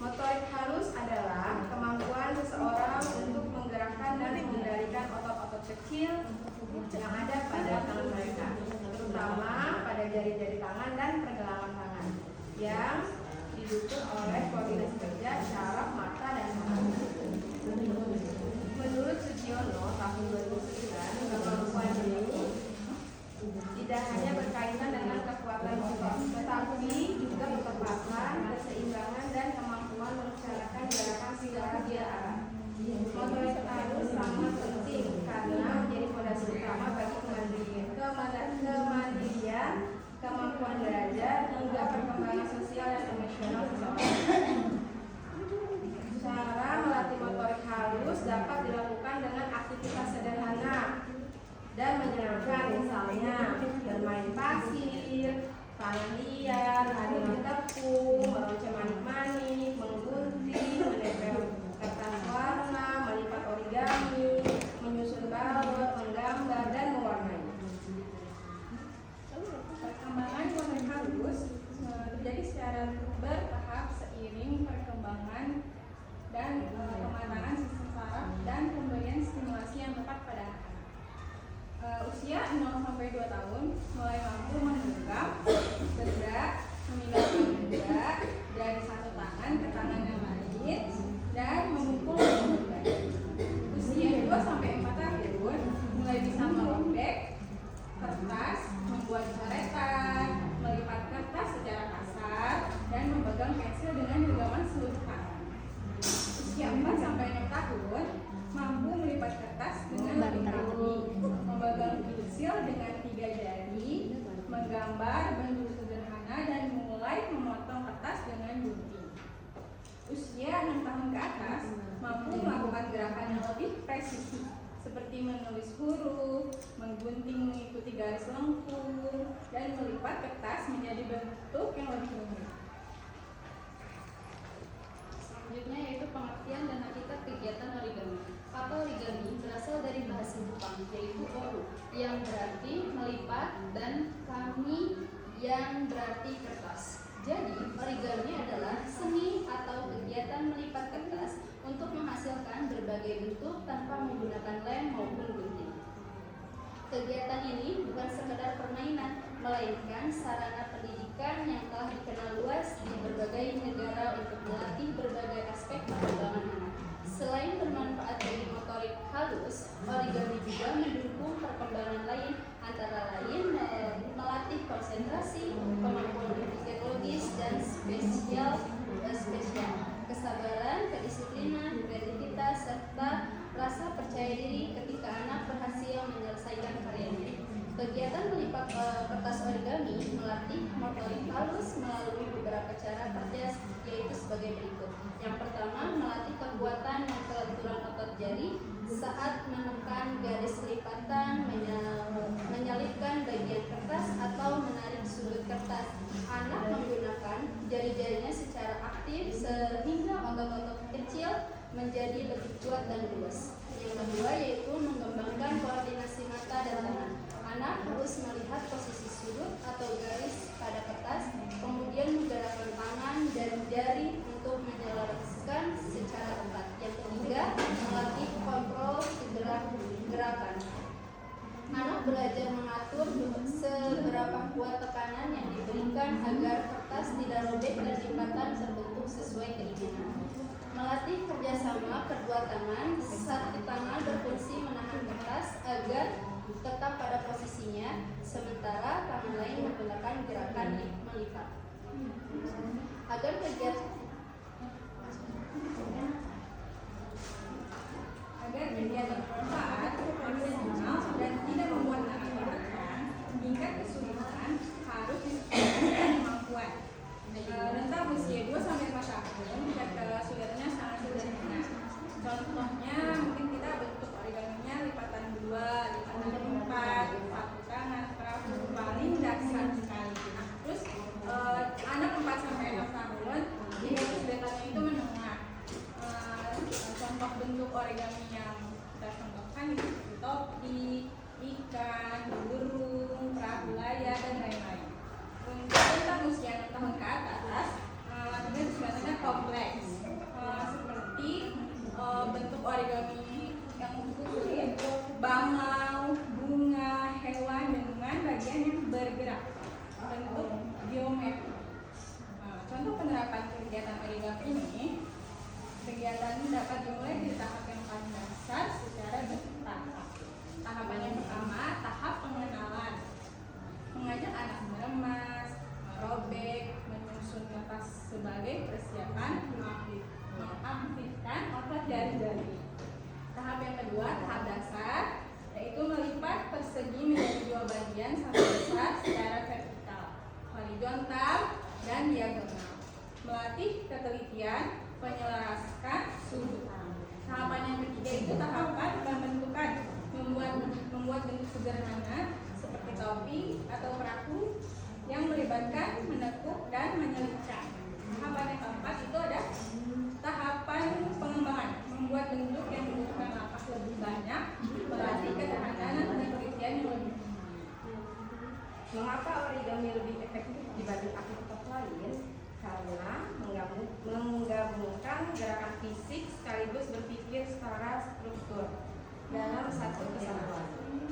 Motorik halus adalah kemampuan seseorang untuk menggerakkan dan mengendalikan otot-otot kecil yang ada pada tangan mereka, terutama pada jari-jari tangan dan pergelangan tangan, yang didukung oleh koordinasi kerja syaraf, mata, dan tangan. Menurut Sugiono tahun 2009, kemampuan ini tidak hanya berkaitan dengan kekuatan otot, tetapi juga ketepatan, keseimbangan, dan kemampuan merencanakan gerakan secara dua arah. Motorik halus sangat penting karena menjadi fondasi utama bagi kemandirian, kemampuan belajar, hingga perkembangan sosial dan emosional seseorang. Cara melatih motorik halus dapat dilakukan dengan aktivitas sederhana dan menyenangkan, misalnya bermain pasir, tangan liar, adunan tepung, meroceh manik-manik, menggunting, menempel kertas warna, melipat origami, menyusun balon, menggambar, dan mewarnai. Perkembangan motorik halus terjadi secara bertahap seiring perkembangan dan kematangan sistem saraf dan pemberian stimulasi yang tepat pada anak. Usia 0-2 tahun mulai mampu menggenggam, bergerak, memindahkan benda dari satu tangan ke tangan yang lain, dan memukul benda. Usia 2-4 tahun mulai bisa merobek kertas, membuat coretan, melipat kertas secara kasar, dan memegang pensil dengan genggaman seluruh tangan. Usia 4-6 tahun mampu melipat kertas dengan lebih rapi, memegang pensil dengan 3 jari, menggambar bentuk sederhana, dan mulai memotong kertas dengan gunting. Usia 6 tahun ke atas mampu melakukan gerakan yang lebih presisi, seperti menulis huruf, menggunting mengikuti garis lengkung, dan melipat kertas menjadi bentuk yang lebih rumit. Selanjutnya yaitu pengertian dan hakikat kegiatan origami. Kata origami berasal dari bahasa Jepang, yaitu oru, yang berarti melipat, dan kami yang berarti kertas. Jadi, origami adalah seni atau kegiatan melipat kertas untuk menghasilkan berbagai bentuk tanpa menggunakan lem maupun gunting. Kegiatan ini bukan sekedar permainan, melainkan sarana pendidikan yang telah dikenal luas di berbagai negara untuk melatih berbagai aspek perkembangan anak. Selain bermanfaat bagi motorik halus, origami juga mendukung perkembangan lain, antara lain melatih konsentrasi, kemampuan berpikir logis dan spesial, kesabaran, kedisiplinan, kreativitas, serta rasa percaya diri ketika anak berhasil menyelesaikan karyanya. Kegiatan melipat kertas origami melatih motorik halus melalui beberapa cara kerja, yaitu sebagai berikut. Yang pertama, melatih kekuatan dan kelenturan otot jari saat menekan garis lipatan, menyelipkan bagian kertas, atau menarik sudut kertas. Anak menggunakan jari-jarinya secara aktif sehingga otot-otot kecil menjadi lebih kuat dan luas. Yang kedua yaitu mengembangkan koordinasi mata dan tangan. Anak harus melihat posisi sudut atau garis pada kertas, kemudian menggerakkan tangan dan jari untuk menyelaraskan secara tepat. Yang ketiga, melatih kontrol gerakan. Anak belajar mengatur seberapa kuat tekanan yang diberikan agar kertas tidak robek dan lipatan terbentuk sesuai keinginan. Melatih kerjasama kedua tangan, satu tangan berfungsi menahan kertas agar tetap pada posisinya, sementara tangan lain menggunakan gerakan melipat. Agar kegiatan bermanfaat, profesional, dan tidak membuat anak berat, tingkat kesulitan harus disesuaikan kemampuan. Rentang usia 2-4 tahun, kesulitannya sangat sederhana. Contohnya mungkin kita bentuk origaminya lipatan 2, lipatan 4, satu tangan, perahu, paling dasar sekali. Terus anak 4-6 tahun, jadi kesulitannya itu menengah. Contoh bentuk origami yang kita contohkan itu topi, ikan, burung, perahu layar, dan lain-lain. Untuk tentang usia 6 tahun ke atas, kesulitannya kompleks seperti bentuk origami yang sulit, bangau, bunga, hewan dengan bagian yang bergerak, bentuk geometri. Contoh penerapan kegiatan origami ini, kegiatan ini dapat dimulai di tahap yang paling dasar secara bertahap. Tahapan yang pertama, tahap pengenalan, mengajak anak meremas, merobek, menyusun kertas sebagai persiapan mengaktifkan otot jari-jari. Tahap yang kedua, tahap dasar, yaitu melipat persegi menjadi dua bagian sama besar secara vertikal, horizontal, dan diagonal. Melatih ketelitian, menyelaraskan sudut. Tahapan yang ketiga itu tahapan pembentukan, membuat bentuk sederhana seperti topi atau perahu yang melibatkan menekuk dan menyelicat. Tahapan yang keempat itu ada tahapan pengembangan, membuat bentuk yang membutuhkan lapak lebih banyak, melatih ketahanan dan ketelitian yang lebih. Mengapa origami lebih efektif dibanding aktivitas lain? Karena menggabungkan gerakan fisik sekaligus berpikir secara struktur dalam satu kesatuan.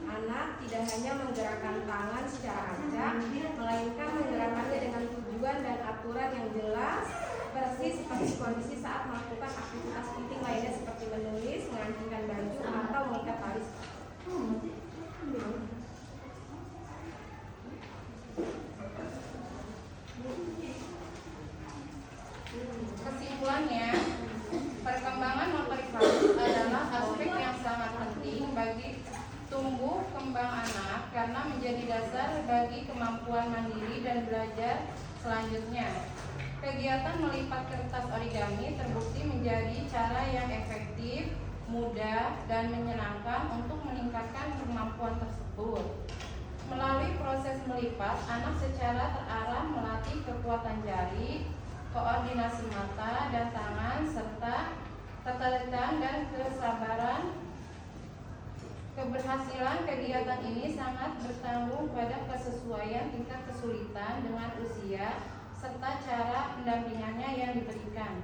Anak tidak hanya menggerakkan tangan secara acak, melainkan menggerakkannya dengan tujuan dan aturan yang jelas, persis seperti kondisi saat melakukan aktivitas penting lainnya seperti menulis, mengancingkan baju, atau mengikat tali. Kesimpulannya, perkembangan motorik halus adalah aspek yang sangat penting bagi tumbuh kembang anak karena menjadi dasar bagi kemampuan mandiri dan belajar selanjutnya. Kegiatan melipat kertas origami terbukti menjadi cara yang efektif, mudah, dan menyenangkan untuk meningkatkan kemampuan tersebut. Melalui proses melipat, anak secara terarah melatih kekuatan jari, koordinasi mata dan tangan, serta ketelitian dan kesabaran. Keberhasilan kegiatan ini sangat bergantung pada kesesuaian tingkat kesulitan dengan usia serta cara pendampingannya yang diberikan.